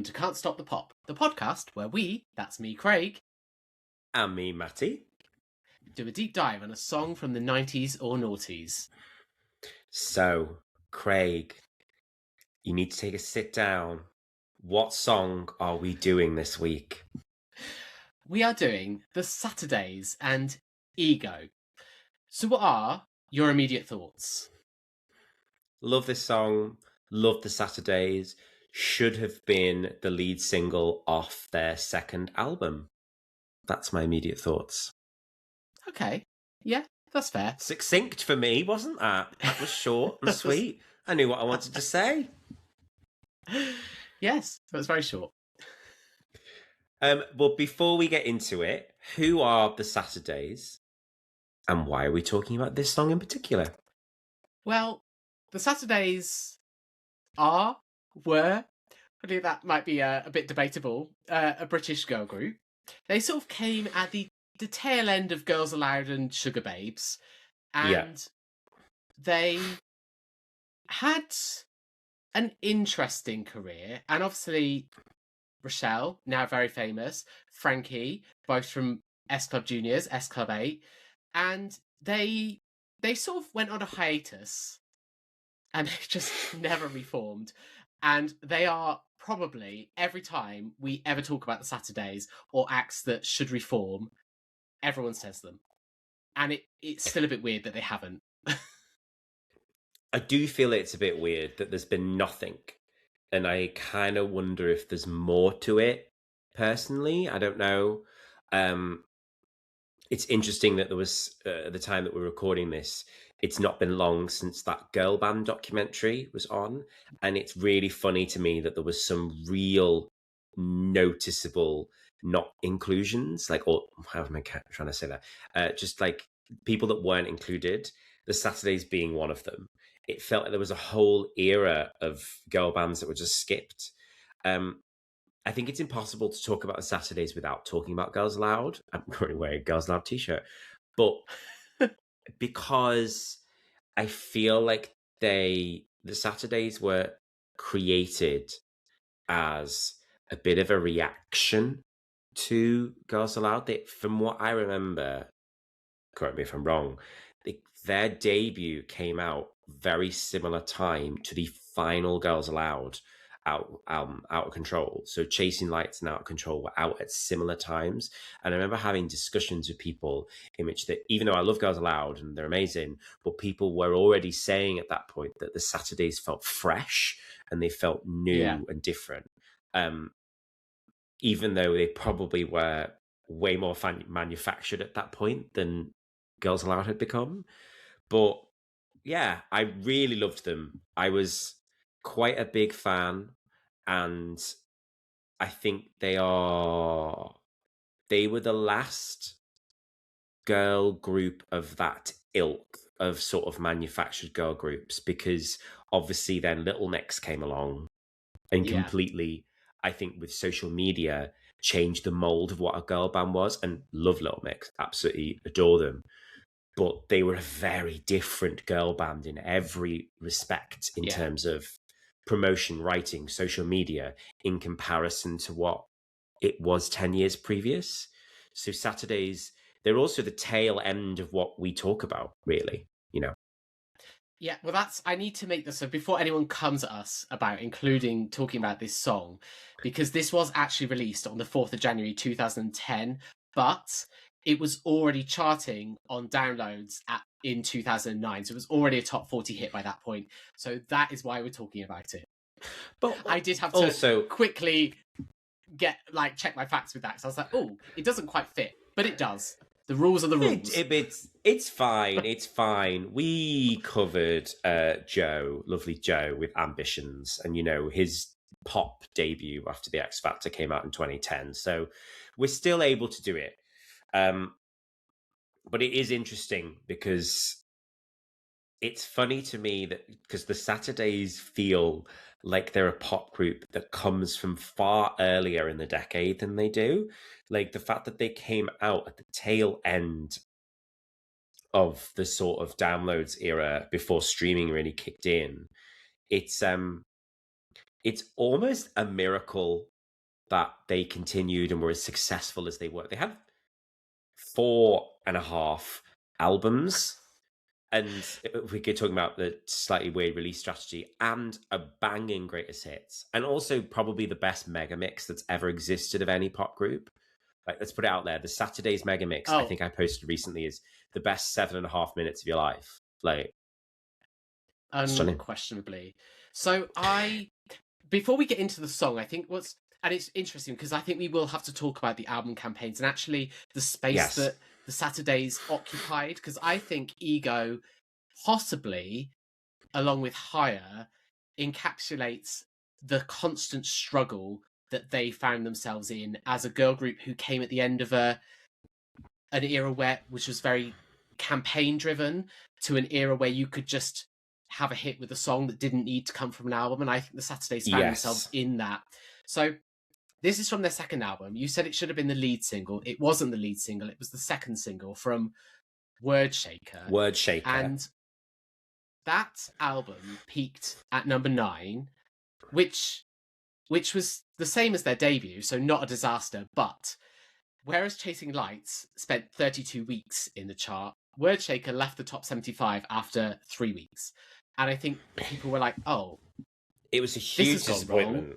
welcome to Can't Stop the Pop, the podcast where we, that's me, Craig, and me, Matty, do a deep dive on a song from the 90s or noughties. So, Craig, you need to take a sit down. What song are we doing this week? We are doing The Saturdays and Ego. So what are your immediate thoughts? Love this song, love The Saturdays, should have been the lead single off their second album. That's my immediate thoughts. Okay, yeah, that's fair. Succinct for me, wasn't that? That was short and sweet. I knew what I wanted to say. Yes, it was very short. Well, before we get into it, who are The Saturdays and why are we talking about this song in particular? Well, The Saturdays were, I think that might be a bit debatable, a British girl group. They sort of came at the tail end of Girls Aloud and Sugar Babes, and they had an interesting career, and obviously Rochelle, now very famous, Frankie, both from S Club Juniors, S Club 8, and they sort of went on a hiatus and they just never reformed. And they are probably, every time we ever talk about the Saturdays or acts that should reform, everyone says them. And it's still a bit weird that they haven't. I do feel it's a bit weird that there's been nothing. And I kind of wonder if there's more to it, personally. I don't know. It's interesting that there was, at the time that we're recording this, it's not been long since that girl band documentary was on. And it's really funny to me that there was some real noticeable not inclusions, like, or how am I trying to say that? Just like people that weren't included, the Saturdays being one of them. It felt like there was a whole era of girl bands that were just skipped. I think it's impossible to talk about the Saturdays without talking about Girls Aloud. I'm currently wearing a Girls Aloud t-shirt. But because I feel like the Saturdays were created as a bit of a reaction to Girls Aloud. From what I remember, correct me if I'm wrong, their debut came out very similar time to the final Girls Aloud out of Control. So Chasing Lights and Out of Control were out at similar times. And I remember having discussions with people in which that, even though I love Girls Aloud and they're amazing, but people were already saying at that point that the Saturdays felt fresh and they felt new and different. Even though they probably were way more manufactured at that point than Girls Aloud had become. But yeah, I really loved them. I was quite a big fan, and I think they were the last girl group of that ilk of sort of manufactured girl groups, because obviously then Little Mix came along and completely, I think, with social media, changed the mold of what a girl band was. And love Little Mix, absolutely adore them. But they were a very different girl band in every respect in terms of promotion, writing, social media, in comparison to what it was 10 years previous. So Saturdays, they're also the tail end of what we talk about, really, you know. Yeah, well, I need to make this, so before anyone comes at us about talking about this song, because this was actually released on the 4th of January 2010, but it was already charting on downloads in 2009, so it was already a top 40 hit by that point. So that is why we're talking about it. But I did have to also quickly check my facts with that, because I was like, oh, it doesn't quite fit, but it does. The rules are the rules. It's fine. It's fine. We covered lovely Joe with Ambitions, and his pop debut after the X Factor came out in 2010. So we're still able to do it. But it is interesting because it's funny to me that because the Saturdays feel like they're a pop group that comes from far earlier in the decade than they do. Like the fact that they came out at the tail end of the sort of downloads era before streaming really kicked in. It's almost a miracle that they continued and were as successful as they were. They had 4.5 albums, and we could talk about the slightly weird release strategy and a banging greatest hits, and also probably the best mega mix that's ever existed of any pop group. Like, let's put it out there. The Saturday's mega mix, I think I posted recently, is the best 7.5 minutes of your life. Like, unquestionably. So before we get into the song, I think and it's interesting because I think we will have to talk about the album campaigns and actually the space that the Saturdays occupied, because I think Ego possibly, along with Higher, encapsulates the constant struggle that they found themselves in as a girl group who came at the end of an era which was very campaign driven, to an era where you could just have a hit with a song that didn't need to come from an album. And I think the Saturdays found themselves in that. So this is from their second album. You said it should have been the lead single. It wasn't the lead single. It was the second single from Wordshaker. And that album peaked at number 9, which was the same as their debut, so not a disaster. But whereas Chasing Lights spent 32 weeks in the chart, Wordshaker left the top 75 after 3 weeks. And I think people were like, oh, it was a huge disappointment.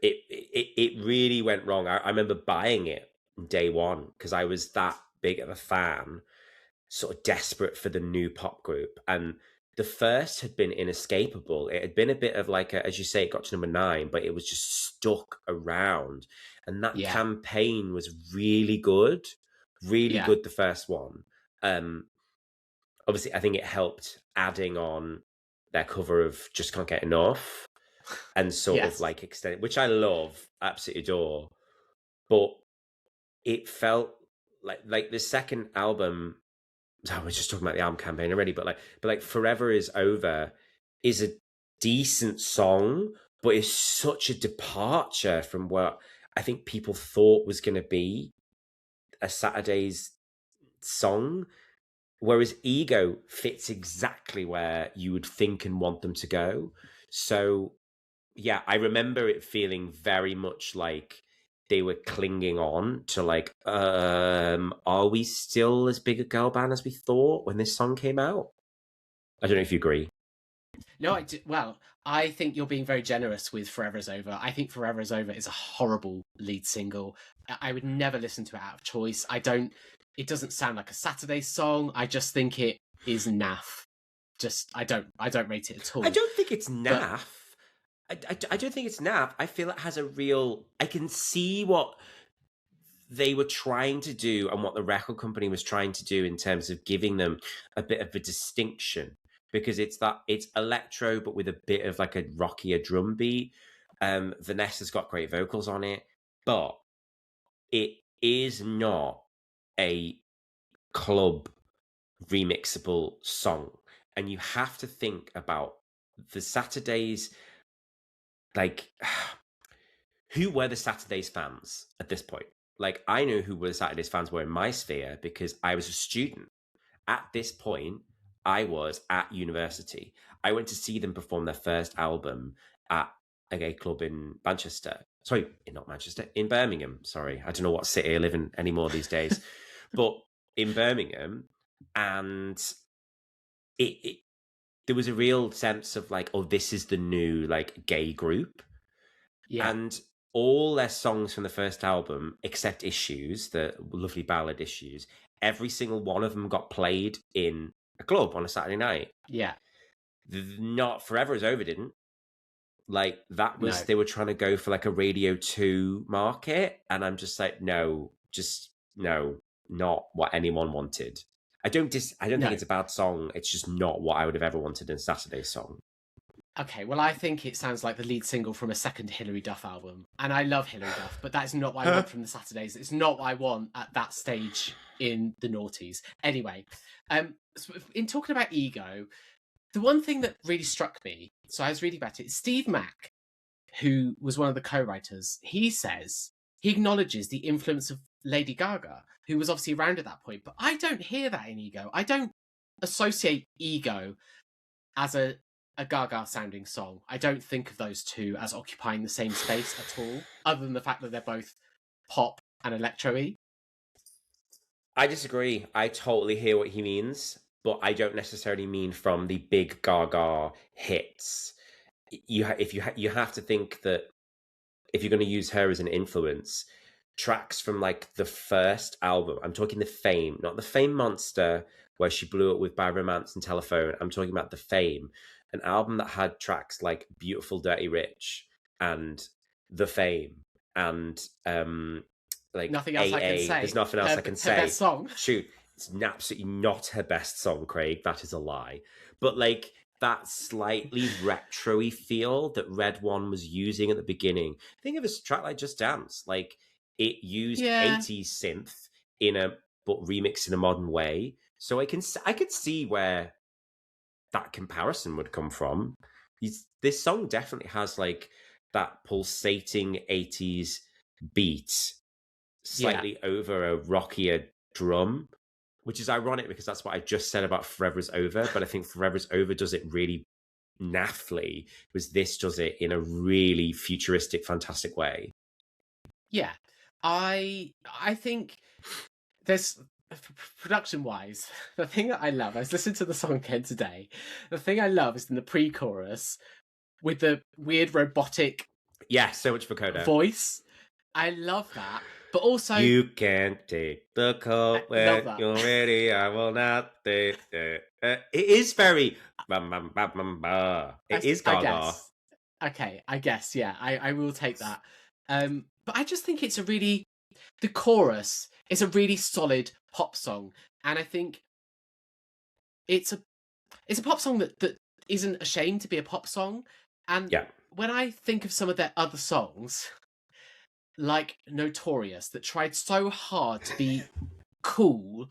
It really went wrong. I remember buying it day one because I was that big of a fan, sort of desperate for the new pop group. And the first had been inescapable. It had been a bit of like, as you say, it got to number 9, but it was just stuck around. And that campaign was really good, good, the first one. Obviously, I think it helped adding on their cover of Just Can't Get Enough and sort of like extend, which I love, absolutely adore. But it felt like the second album. I was just talking about the album campaign already, but like Forever Is Over is a decent song, but it's such a departure from what I think people thought was going to be a Saturday's song. Whereas Ego fits exactly where you would think and want them to go. So, yeah, I remember it feeling very much like they were clinging on to like, are we still as big a girl band as we thought when this song came out? I don't know if you agree. No, I do. Well, I think you're being very generous with Forever Is Over. I think Forever Is Over is a horrible lead single. I would never listen to it out of choice. It doesn't sound like a Saturday song. I just think it is naff. I don't rate it at all. I don't think it's naff. I don't think it's naff. I feel it has a real... I can see what they were trying to do and what the record company was trying to do in terms of giving them a bit of a distinction, because it's electro, but with a bit of like a rockier drum beat. Vanessa's got great vocals on it, but it is not a club remixable song. And you have to think about the Saturdays, like, who were the Saturdays fans at this point? Like, I know who the Saturdays fans were in my sphere because I was a student. At this point, I was at university. I went to see them perform their first album at a gay club in Manchester. Sorry, not Manchester, in Birmingham. Sorry, I don't know what city I live in anymore these days. But in Birmingham, and there was a real sense of like, oh, this is the new like gay group. Yeah. And all their songs from the first album, except Issues, the lovely ballad Issues, every single one of them got played in a club on a Saturday night. Yeah. Not Forever Is Over didn't. Like, that was, they were trying to go for like a Radio 2 market. And I'm just like, no, not what anyone wanted. I don't think it's a bad song. It's just not what I would have ever wanted in a Saturday song. Okay, well, I think it sounds like the lead single from a second Hilary Duff album. And I love Hilary Duff, but that's not what I want from the Saturdays. It's not what I want at that stage in the noughties. Anyway, so in talking about Ego, the one thing that really struck me, so I was reading about it, Steve Mack, who was one of the co-writers, he acknowledges the influence of Lady Gaga, who was obviously around at that point, but I don't hear that in Ego. I don't associate Ego as a a Gaga sounding song. I don't think of those two as occupying the same space at all, other than the fact that they're both pop and electro-y. I disagree. I totally hear what he means, but I don't necessarily mean from the big Gaga hits. You have to think that if you're going to use her as an influence, tracks from like the first album, I'm talking the Fame, not the Fame Monster where she blew up with Bad Romance and Telephone. I'm talking about the Fame, an album that had tracks like Beautiful Dirty Rich and The Fame and like Nothing else AA. I can say. There's nothing else I can say. Best song. Shoot, it's absolutely not her best song, Craig. That is a lie. But like that slightly retro-y feel that Red One was using at the beginning. Think of a track like Just Dance. Like it used 80s synth but remixed in a modern way. So I could see where that comparison would come from. This song definitely has like that pulsating 80s beat slightly over a rockier drum, which is ironic because that's what I just said about Forever's Over, but I think Forever's Over does it really naffly, whereas this does it in a really futuristic, fantastic way. Yeah. I think there's, production-wise, the thing that I love, I was listening to the song again today, the thing I love is in the pre-chorus with the weird robotic so much vocoder voice. I love that. But also, you can take the cold when you're ready. I will not. It is very. It is Gaga. I guess. Yeah, I will take that. But I just think it's the chorus is a really solid pop song, and I think it's a pop song that isn't ashamed to be a pop song. And when I think of some of their other songs, like Notorious, that tried so hard to be cool.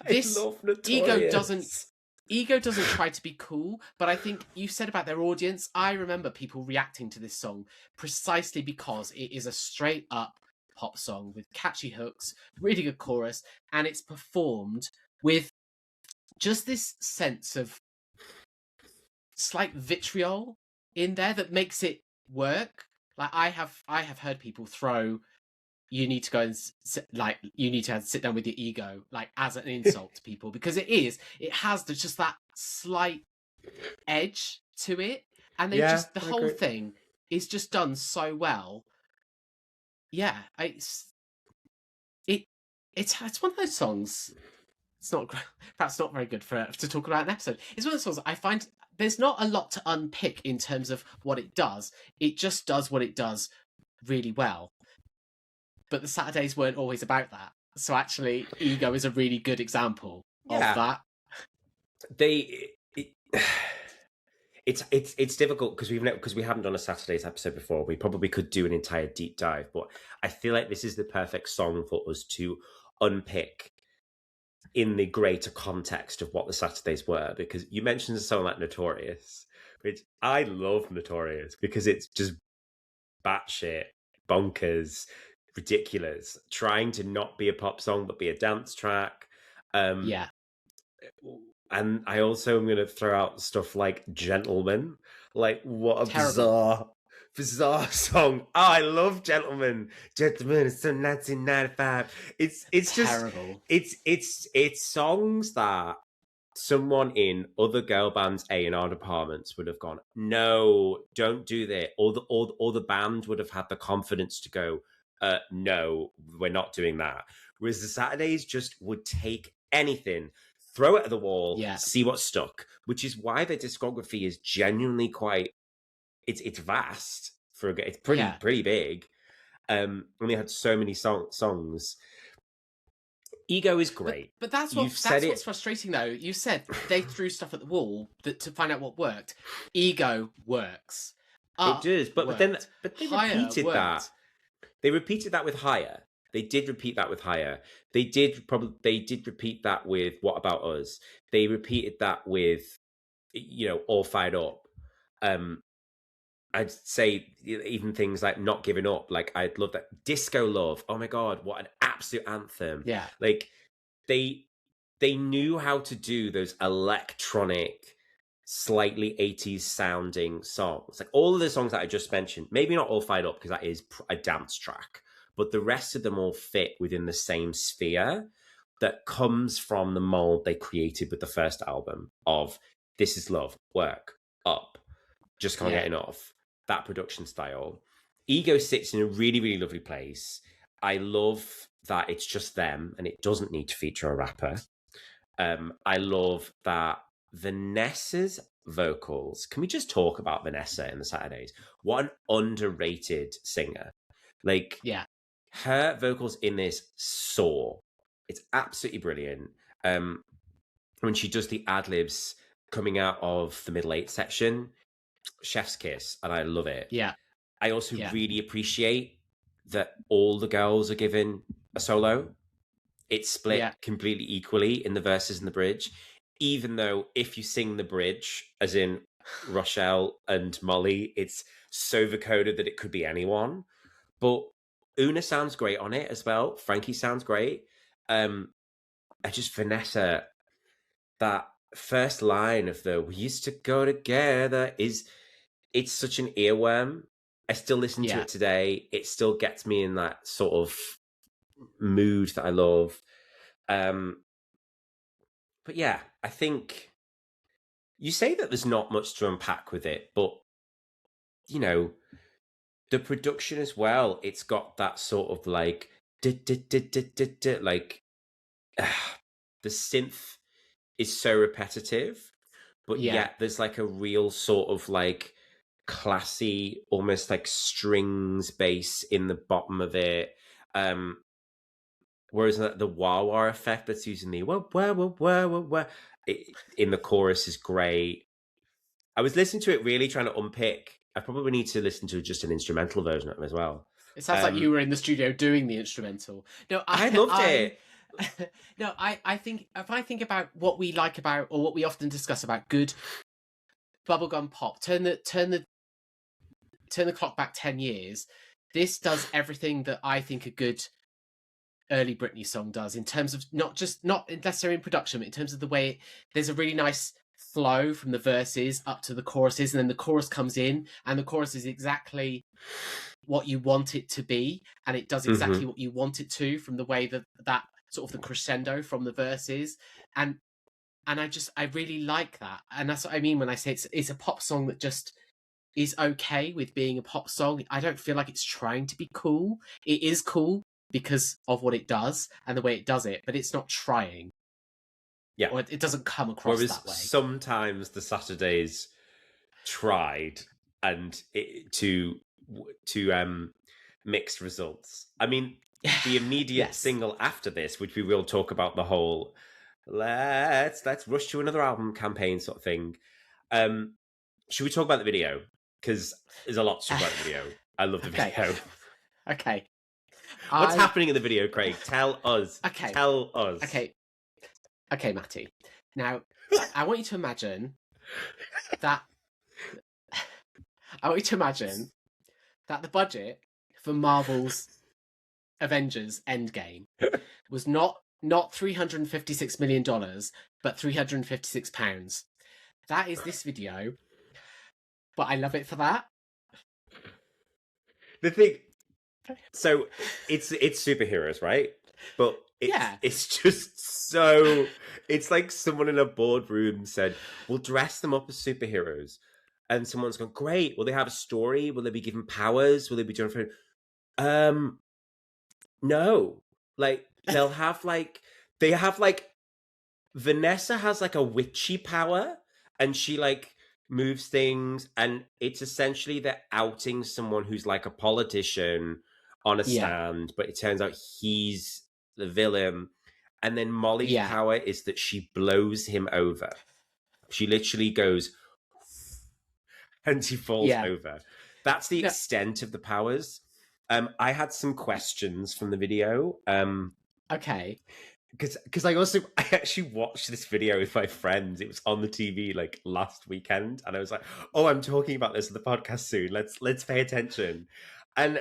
This I love Notorious. Ego doesn't try to be cool, but I think you said about their audience, I remember people reacting to this song precisely because it is a straight up pop song with catchy hooks, really good chorus, and it's performed with just this sense of slight vitriol in there that makes it work. Like I have heard people throw, you need to go and you need to sit down with your ego, like as an insult to people, because it has just that slight edge to it, and they the whole thing is just done so well. Yeah, it's one of those songs. It's not perhaps not very good to talk about an episode. It's one of those songs I find there's not a lot to unpick in terms of what it does. It just does what it does really well. But the Saturdays weren't always about that. So actually, Ego is a really good example of that. It's difficult because we haven't done a Saturdays episode before. We probably could do an entire deep dive, but I feel like this is the perfect song for us to unpick in the greater context of what the Saturdays were, because you mentioned a song like Notorious, which I love Notorious because it's just batshit, bonkers, ridiculous, trying to not be a pop song but be a dance track. And I also am going to throw out stuff like Gentleman. Like, what a bizarre song. Oh, I love Gentleman. Gentleman is so 1995. It's just terrible. It's songs that someone in other girl bands A&R departments would have gone, no, don't do that. Or the band would have had the confidence to go, no, we're not doing that. Whereas the Saturdays just would take anything, throw it at the wall, see what stuck, which is why their discography is genuinely quite, it's vast it's pretty big. And they had so many songs. Ego is great. But that's what's frustrating though. You said they threw stuff at the wall to find out what worked. Ego works. It does, but they repeated that. They repeated that with Higher. They did repeat that with Higher. They did repeat that with What About Us. They repeated that with, All Fired Up. I'd say even things like Not Giving Up. Like, I'd love that. Disco Love. Oh my God, what an absolute anthem. Yeah. Like, they knew how to do those electronic, slightly 80s sounding songs. Like all of the songs that I just mentioned, maybe not all Fired Up because that is a dance track, but the rest of them all fit within the same sphere that comes from the mold they created with the first album of This Is Love, Work, Up, Just Can't Get Enough, that production style. Ego sits in a really, really lovely place. I love that it's just them and it doesn't need to feature a rapper. I love that Vanessa's vocals. Can we just talk about Vanessa in the Saturdays? What an underrated singer. Like, her vocals in this soar. It's absolutely brilliant. When she does the ad-libs coming out of the middle eight section, chef's kiss, and I love it. Yeah. I also really appreciate that all the girls are given a solo. It's split completely equally in the verses and the bridge, even though if you sing the bridge, as in Rochelle and Molly, it's so vocoded that it could be anyone. But Una sounds great on it as well. Frankie sounds great. Vanessa, that first line of the "we used to go together" it's such an earworm. I still listen to it today. It still gets me in that sort of mood that I love. But yeah, I think you say that there's not much to unpack with it, but you know, the production as well, it's got that sort of like like the synth is so repetitive, but yet there's like a real sort of like classy, almost like strings bass in the bottom of it. Whereas the wah wah effect that's using the wah wah wah wah wah wah in the chorus is great. I was listening to it really trying to unpick. I probably need to listen to just an instrumental version of it as well. It sounds like you were in the studio doing the instrumental. No, I loved it. No, I think if I think about what we like about, or what we often discuss about good bubblegum pop, turn the clock back 10 years. This does everything that I think a good early Britney song does, in terms of not necessarily in production, but in terms of the way there's a really nice flow from the verses up to the choruses, and then the chorus comes in, and the chorus is exactly what you want it to be, and it does exactly what you want it to, from the way that sort of the crescendo from the verses, and I really like that, and that's what I mean when I say it's a pop song that just is okay with being a pop song. I don't feel like it's trying to be cool. It is cool because of what it does and the way it does it, but it's not trying. Yeah, or it doesn't come across that way. Sometimes the Saturdays tried to mixed results. I mean, the immediate single after this, which we will talk about the whole let's rush to another album campaign sort of thing. Should we talk about the video? Because there's a lot to talk about the video. I love the video. Okay. What's happening in the video, Craig? Tell us. Okay. Tell us. Okay, Matty. Now, I want you to imagine that. I want you to imagine that the budget for Marvel's Avengers Endgame was not $356 million, but £356. That is this video, but I love it for that. The thing, so it's superheroes, right? But it's just so, it's like someone in a boardroom said, we'll dress them up as superheroes. And someone's gone, great. Will they have a story? Will they be given powers? Will they be doing no. Like, they have Vanessa has like a witchy power, and she like moves things, and it's essentially they're outing someone who's like a politician on a stand, but it turns out he's the villain. And then Molly's power is that she blows him over. She literally goes and she falls over. That's the extent of the powers. I had some questions from the video. Okay. Because I actually watched this video with my friends. It was on the TV like last weekend, and I was like, "Oh, I'm talking about this on the podcast soon. Let's pay attention." And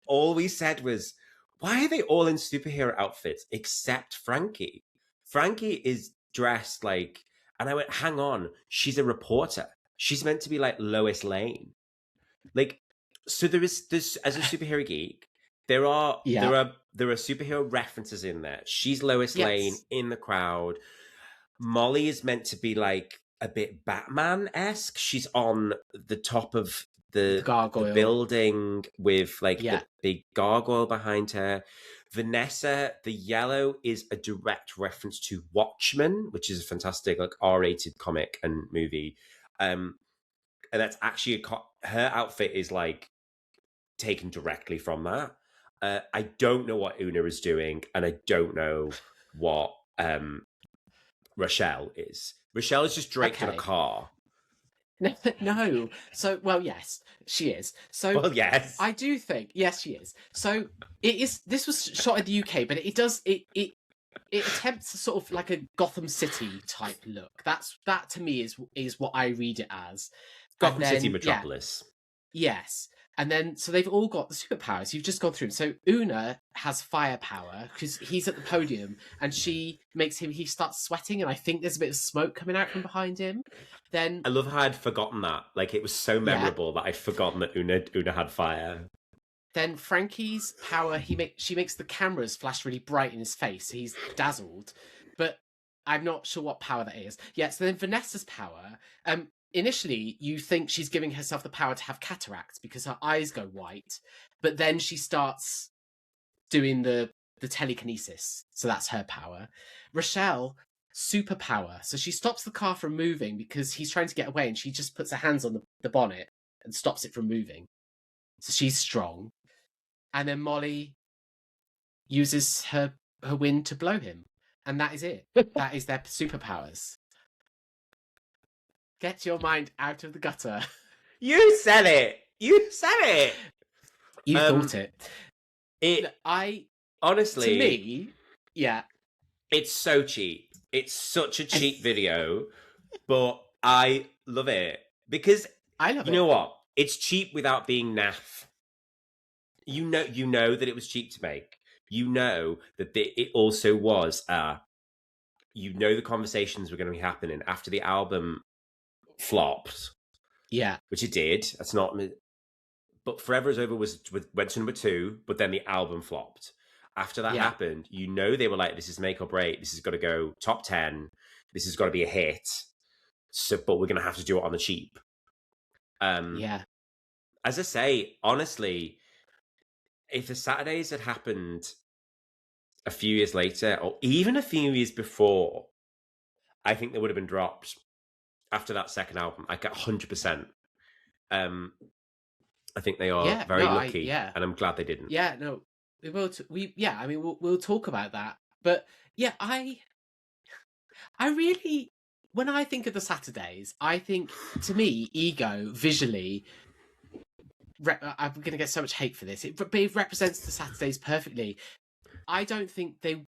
all we said was, "Why are they all in superhero outfits except Frankie? Frankie is dressed like And I went, hang on, she's a reporter. She's meant to be like Lois Lane. Like, so there's as a superhero geek, there are superhero references in there. She's Lois Lane in the crowd. Molly is meant to be like a bit Batman-esque. She's on the top of the building with like the big gargoyle behind her. Vanessa, the yellow is a direct reference to Watchmen, which is a fantastic like R-rated comic and movie. And that's actually her outfit is like taken directly from that. I don't know what Una is doing, and I don't know what Rochelle is. Rochelle is just draped in a car. No. So, well, yes, she is. So, well, yes, I do think yes, she is. So it is. This was shot in the UK, but it attempts a sort of like a Gotham City type look. That to me is what I read it as. Gotham City Metropolis. Yes. And then, so they've all got the superpowers. You've just gone through them. So Una has firepower because he's at the podium and he starts sweating and I think there's a bit of smoke coming out from behind him. Then I love how I'd forgotten that. Like, it was so memorable that I'd forgotten that Una had fire. Then Frankie's power, she makes the cameras flash really bright in his face. So he's dazzled. But I'm not sure what power that is. Yeah, so then Vanessa's power, initially, you think she's giving herself the power to have cataracts because her eyes go white, but then she starts doing the telekinesis, so that's her power. Rochelle, superpower, so she stops the car from moving because he's trying to get away, and she just puts her hands on the bonnet and stops it from moving. So she's strong. And then Molly uses her wind to blow him, and that is it. That is their superpowers. Get your mind out of the gutter. You said it. You said it. You thought it. Honestly, to me, it's so cheap. It's such a cheap video, but I love it because you know what? It's cheap without being naff. You know that it was cheap to make. You know that it also was. The conversations were going to be happening after the album flopped, which it did. That's not. But Forever Is Over went to number 2, but then the album flopped. After that happened, they were like, "This is make or break. This has got to go top 10. This has got to be a hit." So, but we're going to have to do it on the cheap. As I say, honestly, if the Saturdays had happened a few years later, or even a few years before, I think they would have been dropped. After that second album, I get 100%. I think they are very lucky, and I'm glad they didn't. Yeah, no, we will. We'll talk about that. But yeah, I really, when I think of the Saturdays, I think to me, Ego visually. I'm going to get so much hate for this. It represents the Saturdays perfectly. I don't think they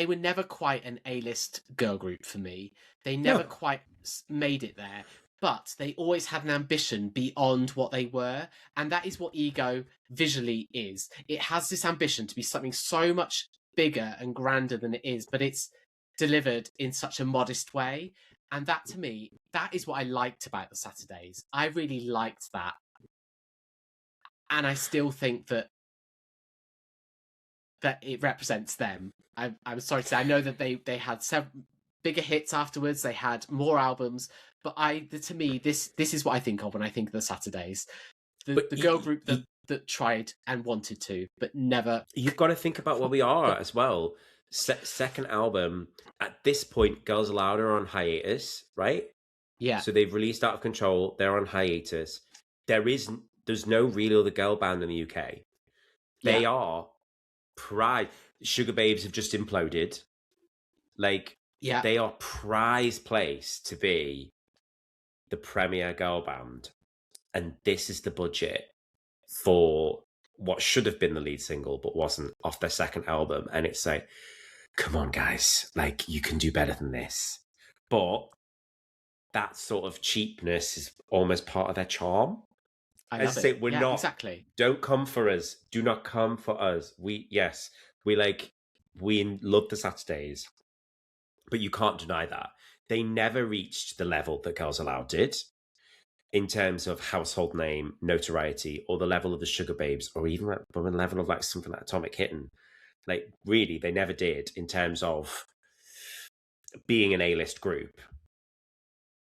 were never quite an A-list girl group for me. They never quite made it there, but they always had an ambition beyond what they were, and that is what Ego visually is. It has this ambition to be something so much bigger and grander than it is, but it's delivered in such a modest way, and that, to me, that is what I liked about the Saturdays. I really liked that, and I still think that it represents them. I'm sorry to say, I know that they had several bigger hits afterwards. They had more albums, but to me, this is what I think of when I think of the Saturdays. The girl group that tried and wanted to, but never. You've got to think about where we are as well. Second album, at this point, Girls Aloud are on hiatus, right? Yeah. So they've released Out of Control. They're on hiatus. There's no real other girl band in the UK. They are prize. Sugar Babes have just imploded. Like, they are prize place to be the premier girl band, and this is the budget for what should have been the lead single but wasn't, off their second album. And it's like, come on guys, like, you can do better than this. But that sort of cheapness is almost part of their charm. I love it. We're not exactly. Don't come for us. Do not come for us. We love the Saturdays, but you can't deny that. They never reached the level that Girls Aloud did in terms of household name, notoriety, or the level of the Sugar Babes, or even like the level of like something like Atomic Kitten. Like, really, they never did in terms of being an A-list group.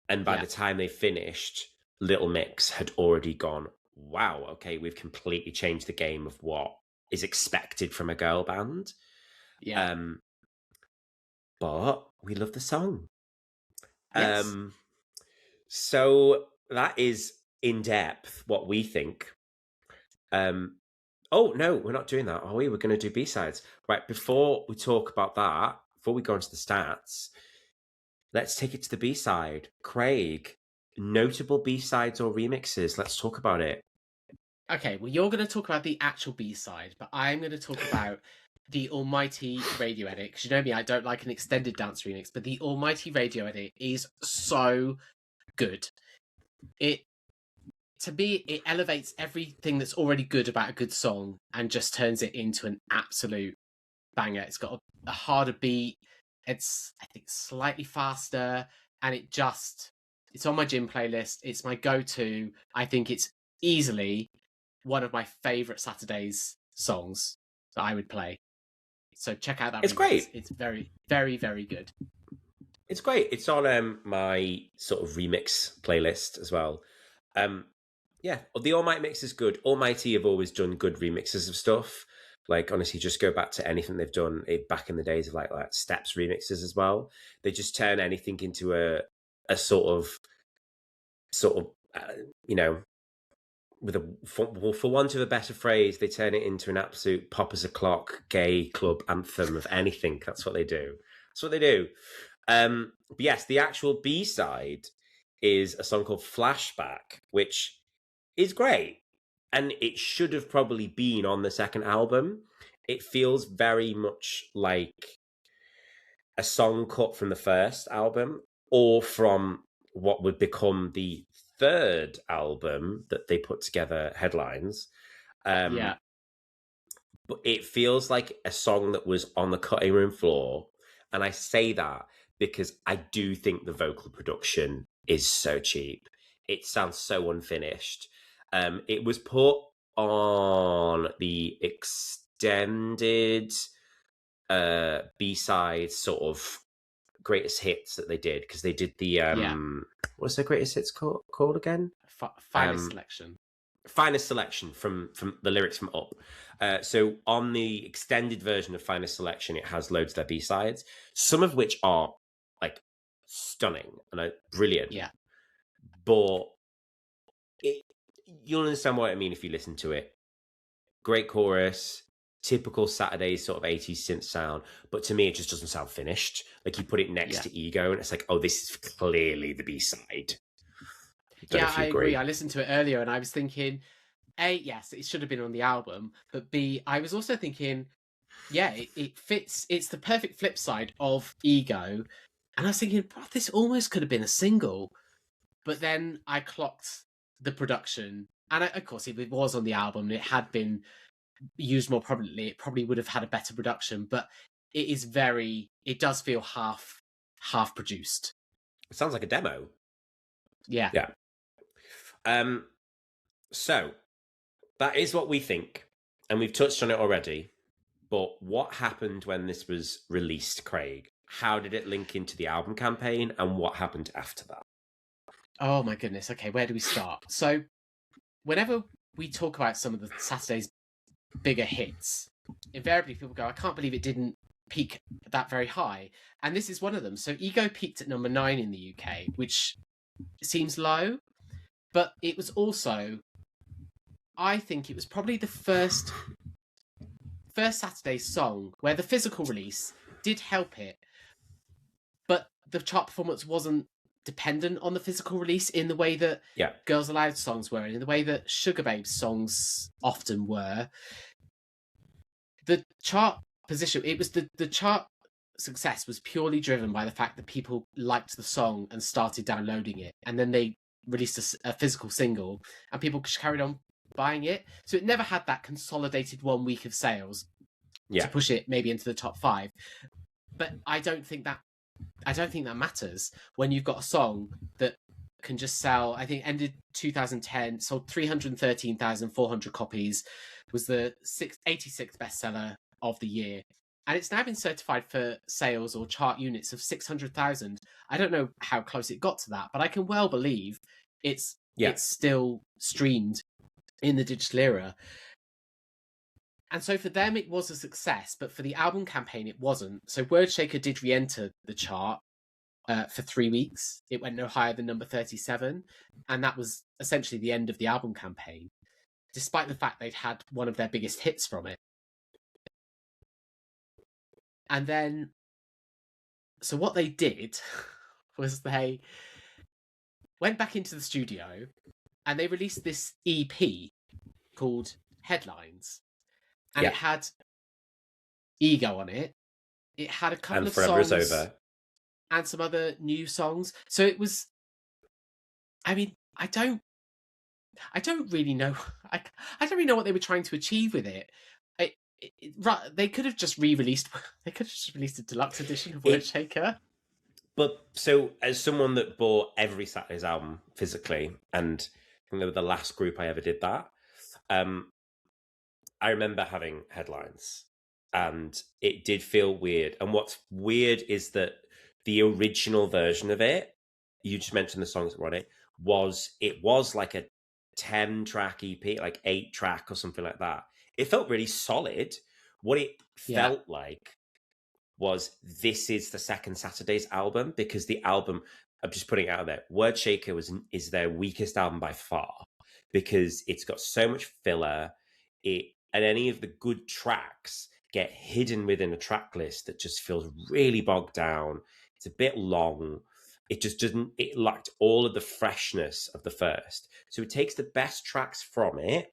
And by the time they finished, Little Mix had already gone, wow, okay, we've completely changed the game of what is expected from a girl band. Yeah. But we love the song. Yes. So that is in depth what we think. Oh, no, we're not doing that, are we? We're going to do B-sides. Right, before we talk about that, before we go into the stats, let's take it to the B-side. Craig, notable B-sides or remixes. Let's talk about it. Okay, well, you're going to talk about the actual B-side, but I'm going to talk about the almighty radio edit. Because you know me, I don't like an extended dance remix, but the almighty radio edit is so good. To me, it elevates everything that's already good about a good song and just turns it into an absolute banger. It's got a harder beat. It's, I think, slightly faster, and it's on my gym playlist. It's my go-to. I think it's easily one of my favourite Saturdays songs that I would play. So check out that. It's remix. Great. It's very, very, very good. It's great. It's on my sort of remix playlist as well. Yeah, the Almighty mix is good. Almighty have always done good remixes of stuff. Like, honestly, just go back to anything they've done back in the days of like Steps remixes as well. They just turn anything into a sort of you know, with for want of a better phrase, they turn it into an absolute pop as a clock gay club anthem of anything. That's what they do. That's what they do. But yes, the actual B-side is a song called Flashback, which is great. And it should have probably been on the second album. It feels very much like a song cut from the first album or from what would become the third album that they put together, Headlines. Yeah. But it feels like a song that was on the cutting room floor. And I say that because I do think the vocal production is so cheap. It sounds so unfinished. It was put on the extended B-side sort of greatest hits that they did, because they did the what's their greatest hits called again? Finest Selection. Finest Selection from the lyrics from Up. So on the extended version of Finest Selection, it has loads of their B-sides, some of which are like stunning and brilliant. Yeah. But you'll understand what I mean if you listen to it. Great chorus, typical Saturday sort of 80s synth sound, but to me it just doesn't sound finished. Like, you put it next to Ego and it's like, oh, this is clearly the B-side. I agree. I listened to it earlier and I was thinking, A, yes, it should have been on the album, but B, I was also thinking, yeah, it fits. It's the perfect flip side of Ego. And I was thinking, this almost could have been a single. But then I clocked the production. And of course, if it was on the album and it had been used more prominently, it probably would have had a better production. But it does feel half produced. It sounds like a demo. Yeah. Yeah. So that is what we think. And we've touched on it already. But what happened when this was released, Craig? How did it link into the album campaign, and what happened after that? Oh my goodness. Okay, where do we start? So whenever we talk about some of the Saturday's bigger hits, invariably people go, I can't believe it didn't peak that very high. And this is one of them. So Ego peaked at number 9 in the UK, which seems low, but it was also, I think it was probably the first Saturday song where the physical release did help it, but the chart performance wasn't dependent on the physical release in the way that Girls Aloud songs were, and in the way that Sugar Babes songs often were. The chart position, it was the chart success was purely driven by the fact that people liked the song and started downloading it, and then they released a physical single and people just carried on buying it. So it never had that consolidated 1 week of sales to push it maybe into the top 5. But I don't think that I don't think that matters when you've got a song that can just sell. I think ended 2010, sold 313,400 copies, was the 86th bestseller of the year. And it's now been certified for sales or chart units of 600,000. I don't know how close it got to that, but I can well believe it's still streamed in the digital era. And so for them, it was a success, but for the album campaign, it wasn't. So Wordshaker did re-enter the chart for 3 weeks. It went no higher than number 37, and that was essentially the end of the album campaign, despite the fact they'd had one of their biggest hits from it. And then, so what they did was they went back into the studio and they released this EP called Headlines. And it had Ego on it. It had a couple of songs. And Forever Is Over. And some other new songs. So it was, I mean, I don't really know. I don't really know what they were trying to achieve with it. They could have just re-released. They could have just released a deluxe edition of Wordshaker. But so, as someone that bought every Saturday's album physically, and I think they were the last group I ever did that, I remember having Headlines, and it did feel weird. And what's weird is that the original version of it, you just mentioned the songs that were on it, was like a 10-track EP, like 8-track or something like that. It felt really solid. What it felt like was, this is the second Saturday's album, because the album, I'm just putting it out there, Wordshaker is their weakest album by far, because it's got so much filler. And any of the good tracks get hidden within a track list that just feels really bogged down. It's a bit long. It just doesn't, it lacked all of the freshness of the first. So it takes the best tracks from it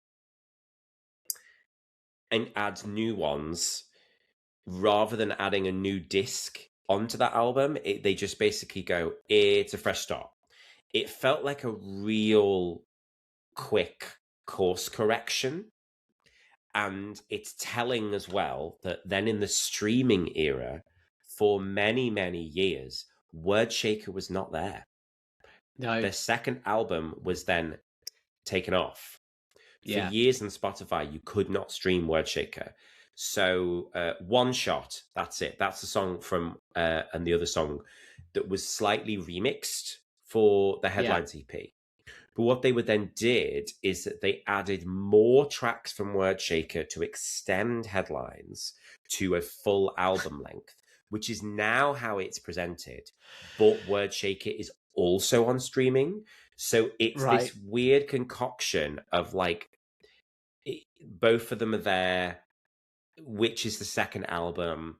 and adds new ones, rather than adding a new disc onto that album. They just basically go, it's a fresh start. It felt like a real quick course correction. And it's telling as well that then in the streaming era, for many, many years, Wordshaker was not there. No. Their second album was then taken off. For years on Spotify, you could not stream Wordshaker. So One Shot, that's it. That's the song from, and the other song that was slightly remixed for the Headlines EP. But what they then did is that they added more tracks from Wordshaker to extend Headlines to a full album length, which is now how it's presented. But Wordshaker is also on streaming. So it's this weird concoction of like, both of them are there. Which is the second album?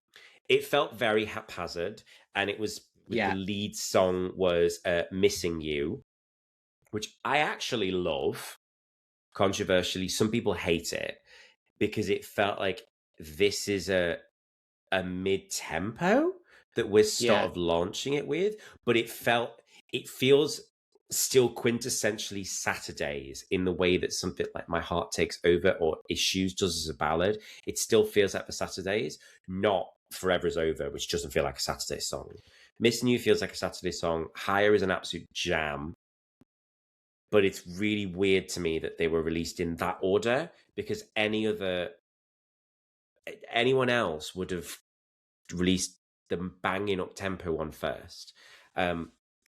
It felt very haphazard, and it was the lead song was Missing You, which I actually love. Controversially, some people hate it because it felt like this is a mid-tempo that we're sort of launching it with, but it feels still quintessentially Saturdays in the way that something like My Heart Takes Over or Issues does as a ballad. It still feels like the Saturdays, not Forever Is Over, which doesn't feel like a Saturday song. Missing You feels like a Saturday song. Higher is an absolute jam. But it's really weird to me that they were released in that order, because anyone else would have released the banging up tempo one first.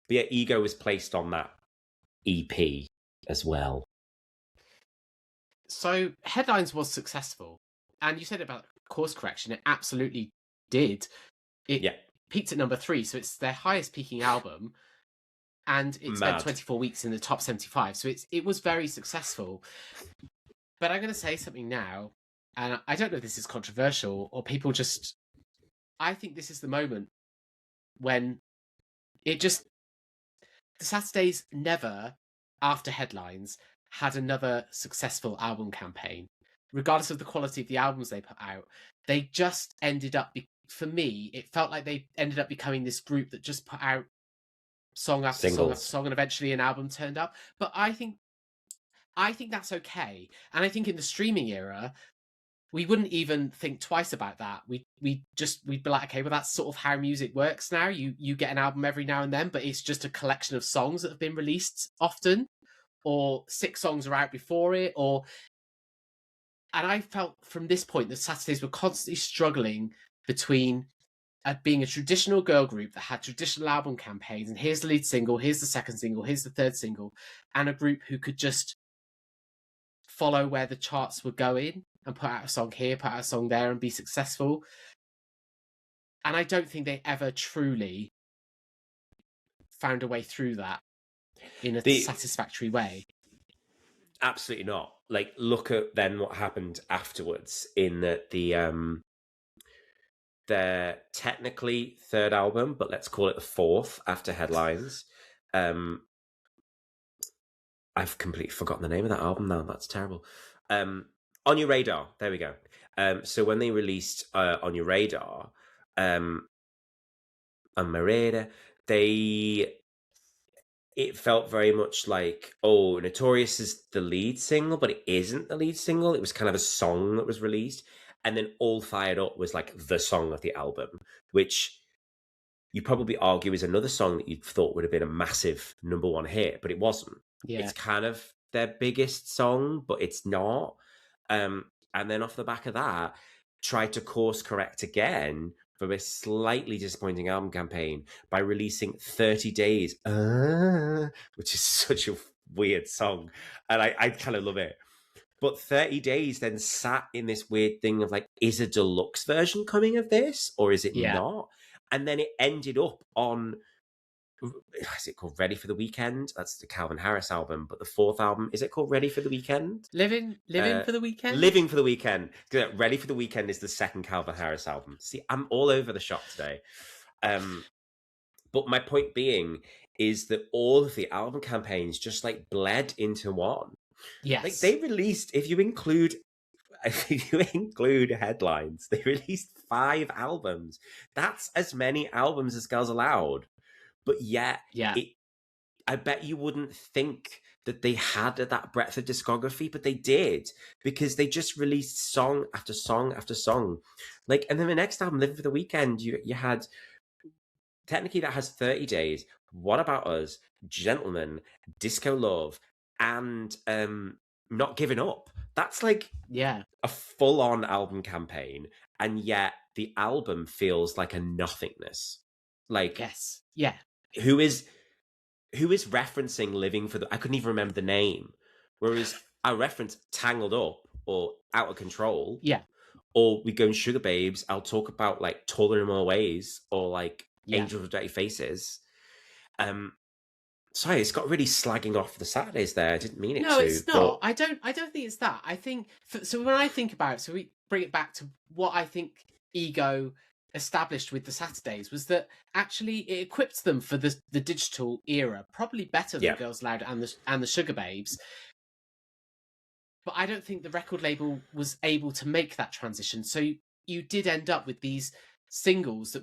But yeah, Ego was placed on that EP as well. So Headlines was successful. And you said about course correction. It absolutely did. It peaked at number 3. So it's their highest peaking album. And it spent 24 weeks in the top 75. So it was very successful. But I'm going to say something now. And I don't know if this is controversial or people just... I think this is the moment when it just... The Saturdays never, after Headlines, had another successful album campaign. Regardless of the quality of the albums they put out, they just ended up, for me, it felt like they ended up becoming this group that just put out song after song after song, and eventually an album turned up. But I think that's okay. And I think in the streaming era, we wouldn't even think twice about that. We'd be like, okay, well, that's sort of how music works now. You get an album every now and then, but it's just a collection of songs that have been released often, or 6 songs are out before it, and I felt from this point that Saturdays were constantly struggling between being a traditional girl group that had traditional album campaigns, and here's the lead single, here's the second single, here's the third single, and a group who could just follow where the charts were going and put out a song here, put out a song there, and be successful. And I don't think they ever truly found a way through that in a satisfactory way. Absolutely not. Like, look at then what happened afterwards, in that their technically third album, but let's call it the fourth after Headlines. I've completely forgotten the name of that album now. That's terrible. On Your Radar. There we go. So when they released On Your Radar, On My Radar, it felt very much like, oh, Notorious is the lead single, but it isn't the lead single. It was kind of a song that was released. And then All Fired Up was like the song of the album, which you probably argue is another song that you thought would have been a massive #1 hit, but it wasn't. Yeah. It's kind of their biggest song, but it's not. And then off the back of that, tried to course correct again for a slightly disappointing album campaign by releasing 30 Days, which is such a weird song. And I kind of love it. But 30 Days then sat in this weird thing of like, is a deluxe version coming of this, or is it not? And then it ended up on, is it called Ready for the Weekend? That's the Calvin Harris album. But the fourth album, is it called Ready for the Weekend? Living for the Weekend? Living for the Weekend. Ready for the Weekend is the second Calvin Harris album. See, I'm all over the shop today. But my point being is that all of the album campaigns just like bled into one. Yes. Like they released, if you include Headlines, they released 5 albums. That's as many albums as Girls Aloud. But yet, I bet you wouldn't think that they had that breadth of discography, but they did, because they just released song after song after song. Like, and then the next album, Living for the Weekend, you had, technically that has 30 Days, What About Us, Gentleman, Disco Love, and Not Giving Up. That's like a full-on album campaign, and yet the album feels like a nothingness. Like, yes, yeah. Who is referencing Living for the... I couldn't even remember the name. Whereas I reference Tangled Up or Out of Control. Yeah. Or We Go in Sugar Babes. I'll talk about like Taller in More Ways or like Angels with Dirty Faces. Sorry, it's got really slagging off the Saturdays there. I didn't mean it to. No, it's not. I don't think it's that. I think... So when I think about it, so we bring it back to what I think Ego established with the Saturdays was that actually it equipped them for the digital era probably better than Girls Aloud and the Sugar Babes. But I don't think the record label was able to make that transition. So you did end up with these singles that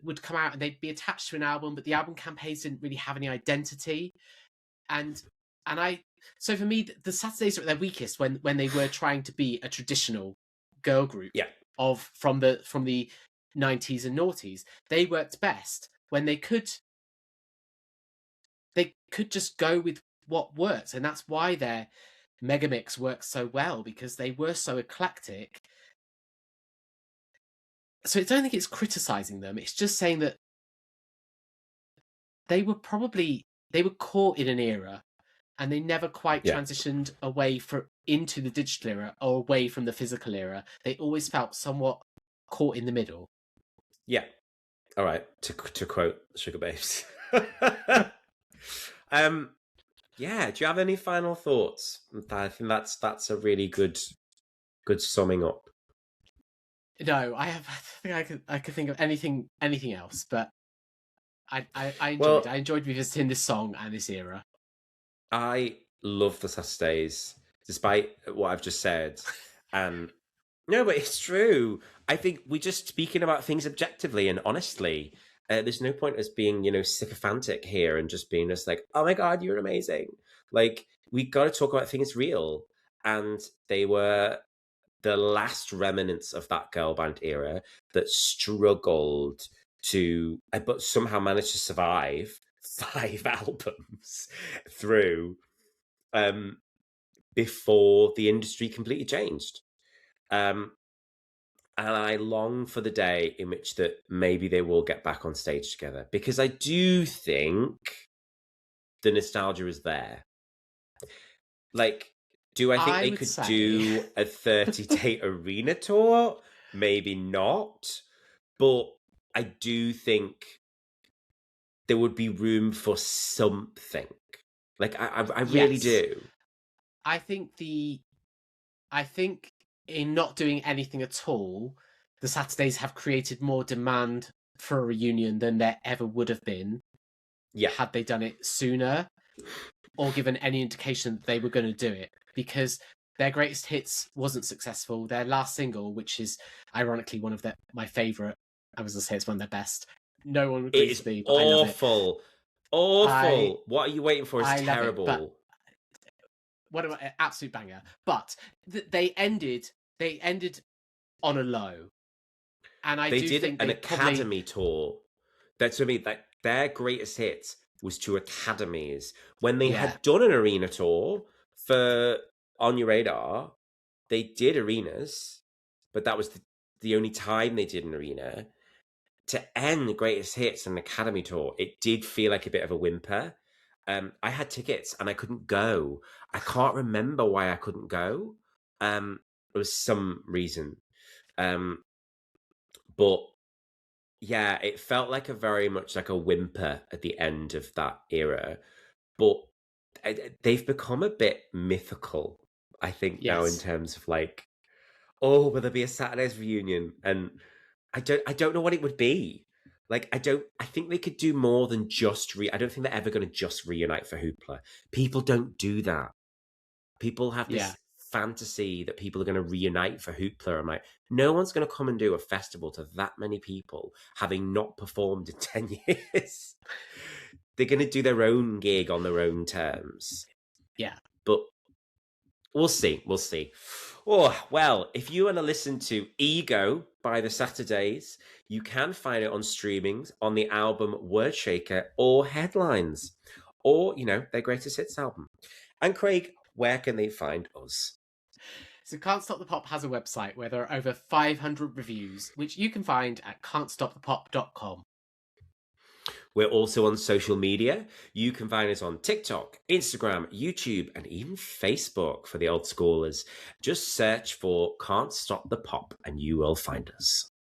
would come out and they'd be attached to an album, but the album campaigns didn't really have any identity. So for me, the Saturdays are at their weakest when they were trying to be a traditional girl group from the 90s and noughties. They worked best when they could just go with what works, and that's why their Megamix worked so well, because they were so eclectic. So I don't think it's criticizing them, it's just saying that they were caught in an era and they never quite transitioned away into the digital era or away from the physical era. They always felt somewhat caught in the middle. Yeah. All right. To quote Sugar Babes. Yeah. Do you have any final thoughts? I think that's a really good summing up. No, I could think of anything else, but I enjoyed. I enjoyed revisiting this song and this era. I love the Saturdays, despite what I've just said, and. No, but it's true. I think we're just speaking about things objectively and honestly. There's no point us being, sycophantic here and just being just like, oh my God, you're amazing. Like, we got to talk about things real. And they were the last remnants of that girl band era that struggled to, but somehow managed to survive 5 albums through before the industry completely changed. And I long for the day in which that maybe they will get back on stage together, because I do think the nostalgia is there. Like, do I think they could do a 30-day arena tour? Maybe not. But I do think there would be room for something. Like, I really do. I think in not doing anything at all, the Saturdays have created more demand for a reunion than there ever would have been had they done it sooner or given any indication that they were going to do it, because their greatest hits wasn't successful. Their last single, which is ironically one of my favourite, I was going to say it's one of their best. No one agrees with me, but awful. I love it. Awful. What are you waiting for? It's terrible. What about an absolute banger? But they ended on a low, and they did an academy tour. That's what I mean. Like, their greatest hits was to academies. When they had done an arena tour for On Your Radar, they did arenas, but that was the only time they did an arena. To end the greatest hits and academy tour, it did feel like a bit of a whimper. I had tickets and I couldn't go. I can't remember why I couldn't go. There was some reason. But yeah, it felt like very much like a whimper at the end of that era. But they've become a bit mythical, I think, now, in terms of like, oh, will there be a Saturdays reunion? And I don't know what it would be. Like, I think they could do more than just I don't think they're ever going to just reunite for Hoopla. People don't do that. People have this fantasy that people are going to reunite for Hoopla. I'm like, no one's going to come and do a festival to that many people having not performed in 10 years. They're going to do their own gig on their own terms. Yeah. But we'll see. We'll see. Oh, well, if you want to listen to Ego by the Saturdays, you can find it on streamings on the album Wordshaker or Headlines, or, their greatest hits album. And Craig, where can they find us? So Can't Stop the Pop has a website where there are over 500 reviews, which you can find at can'tstopthepop.com. We're also on social media. You can find us on TikTok, Instagram, YouTube, and even Facebook for the old schoolers. Just search for Can't Stop the Pop and you will find us.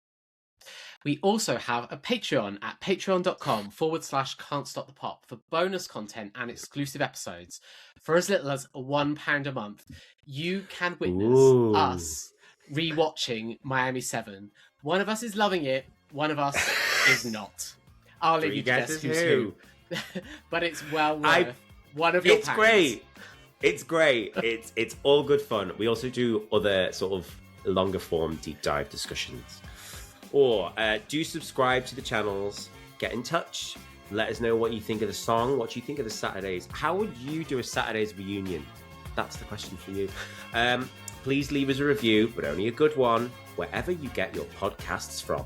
We also have a Patreon at patreon.com/Can't Stop the Pop for bonus content and exclusive episodes. For as little as £1 a month, you can witness us rewatching Miami 7. One of us is loving it, one of us is not. I'll leave you to guess who's who. But it's well worth one of your pounds. It's great. It's all good fun. We also do other sort of longer form deep dive discussions. Or do subscribe to the channels. Get in touch. Let us know what you think of the song. What you think of the Saturdays. How would you do a Saturdays reunion? That's the question for you. Please leave us a review, but only a good one, wherever you get your podcasts from.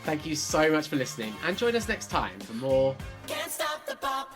Thank you so much for listening, and join us next time for more Can't Stop the Pop.